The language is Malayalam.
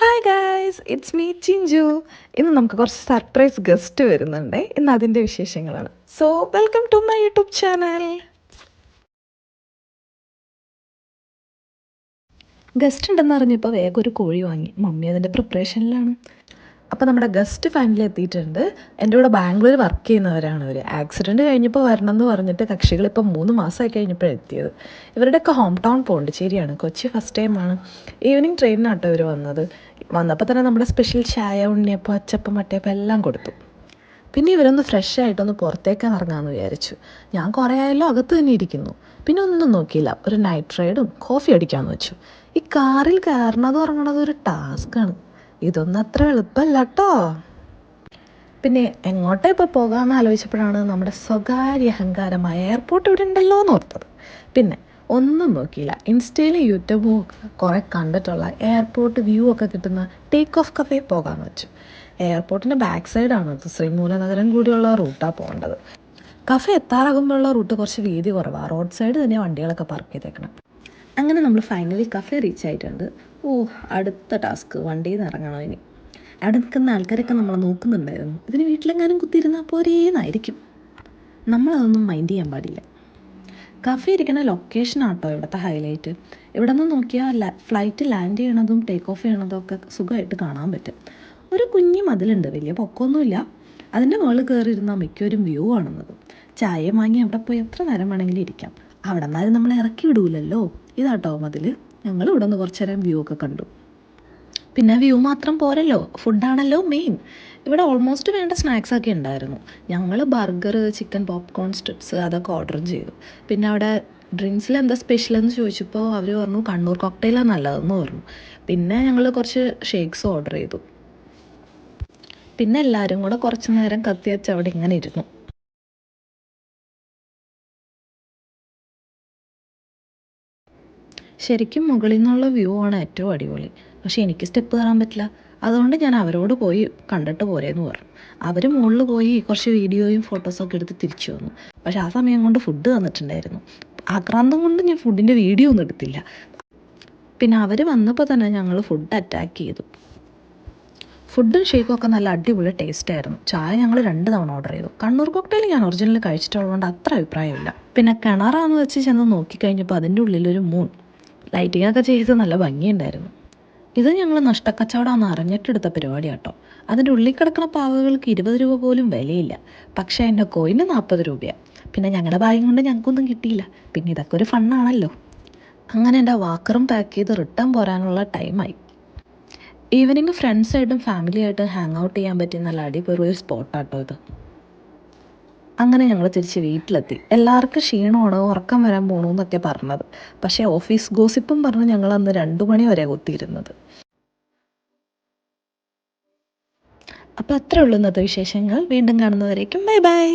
Hi guys, it's me Chinchu. ഇന്ന് നമുക്ക് കുറച്ച് സർപ്രൈസ് ഗസ്റ്റ് വരുന്നുണ്ട്. ഇന്ന് അതിൻ്റെ വിശേഷങ്ങളാണ്. So welcome to my YouTube channel. Guest ഉണ്ടെന്ന് അറിഞ്ഞപ്പോൾ വേഗം ഒരു കോഴി വാങ്ങി. മമ്മി അതിൻ്റെ പ്രിപ്പറേഷനിലാണ്. അപ്പോൾ നമ്മുടെ ഗസ്റ്റ് ഫാമിലി എത്തിയിട്ടുണ്ട്. എൻ്റെ കൂടെ ബാംഗ്ലൂർ വർക്ക് ചെയ്യുന്നവരാണ് അവർ. ആക്സിഡൻറ്റ് കഴിഞ്ഞപ്പോൾ വരണം എന്ന് പറഞ്ഞിട്ട് കക്ഷികൾ ഇപ്പോൾ 3 മാസമായി കഴിഞ്ഞപ്പോൾ എത്തിയത്. ഇവരുടെയൊക്കെ ഹോം ടൗൺ പോണ്ടിച്ചേരിയാണ്. കൊച്ചി ഫസ്റ്റ് ടൈമാണ്. ഈവനിങ് ട്രെയിനിനാട്ടോ ഇവർ വന്നപ്പോൾ തന്നെ നമ്മുടെ സ്പെഷ്യൽ ചായ, ഉണ്ണിയപ്പം, അച്ചപ്പം, മട്ടയപ്പം എല്ലാം കൊടുത്തു. പിന്നെ ഇവരൊന്ന് ഫ്രഷ് ആയിട്ടൊന്ന് പുറത്തേക്ക് ഇറങ്ങാമെന്ന് വിചാരിച്ചു. ഞാൻ കുറേ ആയാലും അകത്ത് തന്നെ ഇരിക്കുന്നു. പിന്നെ ഒന്നും നോക്കിയില്ല, ഒരു നൈറ്റ് റൈഡും കോഫി അടിക്കാമെന്ന് വെച്ചു. ഈ കാറിൽ കയറണത് ഇറങ്ങണത് ഒരു ടാസ്ക്കാണ്. ഇതൊന്നും അത്ര എളുപ്പമല്ല കേട്ടോ. പിന്നെ എങ്ങോട്ടാ ഇപ്പോൾ പോകാമെന്ന് ആലോചിച്ചപ്പോഴാണ് നമ്മുടെ സ്വകാര്യ അഹങ്കാരമായ എയർപോർട്ട് ഇവിടെ ഉണ്ടല്ലോ എന്ന് ഓർത്തത്. പിന്നെ ഒന്നും നോക്കിയില്ല, ഇൻസ്റ്റയിലും യൂട്യൂബും കുറേ കണ്ടിട്ടുള്ള എയർപോർട്ട് വ്യൂ ഒക്കെ കിട്ടുന്ന ടേക്ക് ഓഫ് കഫേ പോകാമെന്ന് വെച്ചു. എയർപോർട്ടിൻ്റെ ബാക്ക് സൈഡാണ് അത്. ശ്രീമൂലനഗരം കൂടിയുള്ള റൂട്ടാണ് പോകേണ്ടത്. കഫേ എത്താറാകുമ്പോഴുള്ള റൂട്ട് കുറച്ച് വീതി കുറവാണ്. റോഡ് സൈഡ് തന്നെ വണ്ടികളൊക്കെ പാർക്ക് ചെയ്തേക്കണം. അങ്ങനെ നമ്മൾ ഫൈനലി കഫേ റീച്ച് ആയിട്ടുണ്ട്. അടുത്ത ടാസ്ക് വണ്ടിയിൽ നിന്ന് ഇറങ്ങണം. ഇനി അവിടെ നിൽക്കുന്ന ആൾക്കാരൊക്കെ നമ്മളെ നോക്കുന്നുണ്ടായിരുന്നു. ഇതിന് വീട്ടിലെങ്ങാനും കുത്തിയിരുന്നാൽ പോരേന്നായിരിക്കും. നമ്മളതൊന്നും മൈൻഡ് ചെയ്യാൻ പാടില്ല. കഫേ ഇരിക്കുന്ന ലൊക്കേഷനാട്ടോ ഇവിടുത്തെ ഹൈലൈറ്റ്. ഇവിടെ നിന്ന് നോക്കിയാൽ ഫ്ലൈറ്റ് ലാൻഡ് ചെയ്യണതും ടേക്ക് ഓഫ് ചെയ്യണതും ഒക്കെ സുഖമായിട്ട് കാണാൻ പറ്റും. ഒരു കുഞ്ഞി മതിലുണ്ട്, വലിയ പൊക്കമൊന്നുമില്ല. അതിൻ്റെ മുകളിൽ കയറിയിരുന്നാൽ മിക്കവരും വ്യൂ കാണുന്നത്. ചായയും വാങ്ങി അവിടെ പോയി എത്ര നേരം വേണമെങ്കിലും ഇരിക്കാം. അവിടെ നിന്നാലും നമ്മളെ ഇറക്കി വിടൂലല്ലോ. ഇതാട്ടോ മതിൽ. ഞങ്ങൾ ഇവിടെ നിന്ന് കുറച്ച് നേരം വ്യൂ ഒക്കെ കണ്ടു. പിന്നെ വ്യൂ മാത്രം പോരല്ലോ, ഫുഡാണല്ലോ മെയിൻ. ഇവിടെ ഓൾമോസ്റ്റ് വേണ്ട സ്നാക്സൊക്കെ ഉണ്ടായിരുന്നു. ഞങ്ങൾ ബർഗർ, ചിക്കൻ പോപ്കോൺ സ്ട്രിപ്സ് അതൊക്കെ ഓർഡർ ചെയ്തു. പിന്നെ അവിടെ ഡ്രിങ്ക്സിൽ എന്താ സ്പെഷ്യലെന്ന് ചോദിച്ചപ്പോൾ അവർ പറഞ്ഞു കണ്ണൂർ കോക്ടെയിലാണ് നല്ലതെന്ന് പറഞ്ഞു. പിന്നെ ഞങ്ങൾ കുറച്ച് ഷേക്സ് ഓർഡർ ചെയ്തു. പിന്നെ എല്ലാവരും കൂടെ കുറച്ച് നേരം കത്തി വെച്ച് അവിടെ ഇങ്ങനെ ഇരുന്നു. ശരിക്കും മുകളിൽ നിന്നുള്ള വ്യൂ ആണ് ഏറ്റവും അടിപൊളി. പക്ഷേ എനിക്ക് സ്റ്റെപ്പ് കയറാൻ പറ്റില്ല. അതുകൊണ്ട് ഞാൻ അവരോട് പോയി കണ്ടിട്ട് പോരേന്ന് പറഞ്ഞു. അവർ മുകളിൽ പോയി കുറച്ച് വീഡിയോയും ഫോട്ടോസൊക്കെ എടുത്ത് തിരിച്ചു വന്നു. പക്ഷേ ആ സമയം കൊണ്ട് ഫുഡ് തന്നിട്ടുണ്ടായിരുന്നു. ആക്രാന്തം കൊണ്ട് ഞാൻ ഫുഡിൻ്റെ വീഡിയോ ഒന്നും എടുത്തില്ല. പിന്നെ അവർ വന്നപ്പോൾ തന്നെ ഞങ്ങൾ ഫുഡ് അറ്റാക്ക് ചെയ്തു. ഫുഡും ഷേക്കും ഒക്കെ നല്ല അടിപൊളി ടേസ്റ്റ് ആയിരുന്നു. ചായ ഞങ്ങൾ 2 തവണ ഓർഡർ ചെയ്തു. കണ്ണൂർ കോക്ടെയിൽ ഞാൻ ഒറിജിനൽ കഴിച്ചിട്ടുള്ളതുകൊണ്ട് അത്ര അഭിപ്രായമില്ല. പിന്നെ കിണറാന്ന് വെച്ച് ചെന്ന് നോക്കിക്കഴിഞ്ഞപ്പോൾ അതിൻ്റെ ഉള്ളിലൊരു മൂൺ. ലൈറ്റിങ്ങൊക്കെ ചെയ്ത് നല്ല ഭംഗിയുണ്ടായിരുന്നു. ഇത് ഞങ്ങൾ നഷ്ടക്കച്ചവടമാണെന്ന് അറിഞ്ഞിട്ടെടുത്ത പരിപാടി കേട്ടോ. അതിൻ്റെ ഉള്ളിൽ കിടക്കുന്ന പാവകൾക്ക് 20 രൂപ പോലും വിലയില്ല. പക്ഷേ എൻ്റെ കോയിന് 40 രൂപയാണ്. പിന്നെ ഞങ്ങളുടെ ഭാഗ്യം കൊണ്ട് ഞങ്ങൾക്കൊന്നും കിട്ടിയില്ല. പിന്നെ ഇതൊക്കെ ഒരു ഫണ്ണാണല്ലോ. അങ്ങനെ എൻ്റെ വാക്കറും പാക്ക് ചെയ്ത് റിട്ടേൺ പോരാനുള്ള ടൈമായി. ഈവനിങ് ഫ്രണ്ട്സായിട്ടും ഫാമിലിയായിട്ടും ഹാങ് ഔട്ട് ചെയ്യാൻ പറ്റിയ നല്ല അടിപൊളി ഒരു സ്പോട്ടാട്ടോ ഇത്. അങ്ങനെ ഞങ്ങൾ തിരിച്ച് വീട്ടിലെത്തി. എല്ലാവർക്കും ക്ഷീണമാണ്, ഉറക്കം വരാൻ പോണു എന്നൊക്കെ പറഞ്ഞത്. പക്ഷേ ഓഫീസ് ഗോസിപ്പും പറഞ്ഞ് ഞങ്ങൾ അന്ന് 2 മണി വരെ കുത്തിയിരുന്നത്. അപ്പോൾ അത്രേ ഉള്ളൂ ഇന്നത്തെ വിശേഷങ്ങൾ. വീണ്ടും കാണുന്നവരേക്കും ബൈ ബൈ.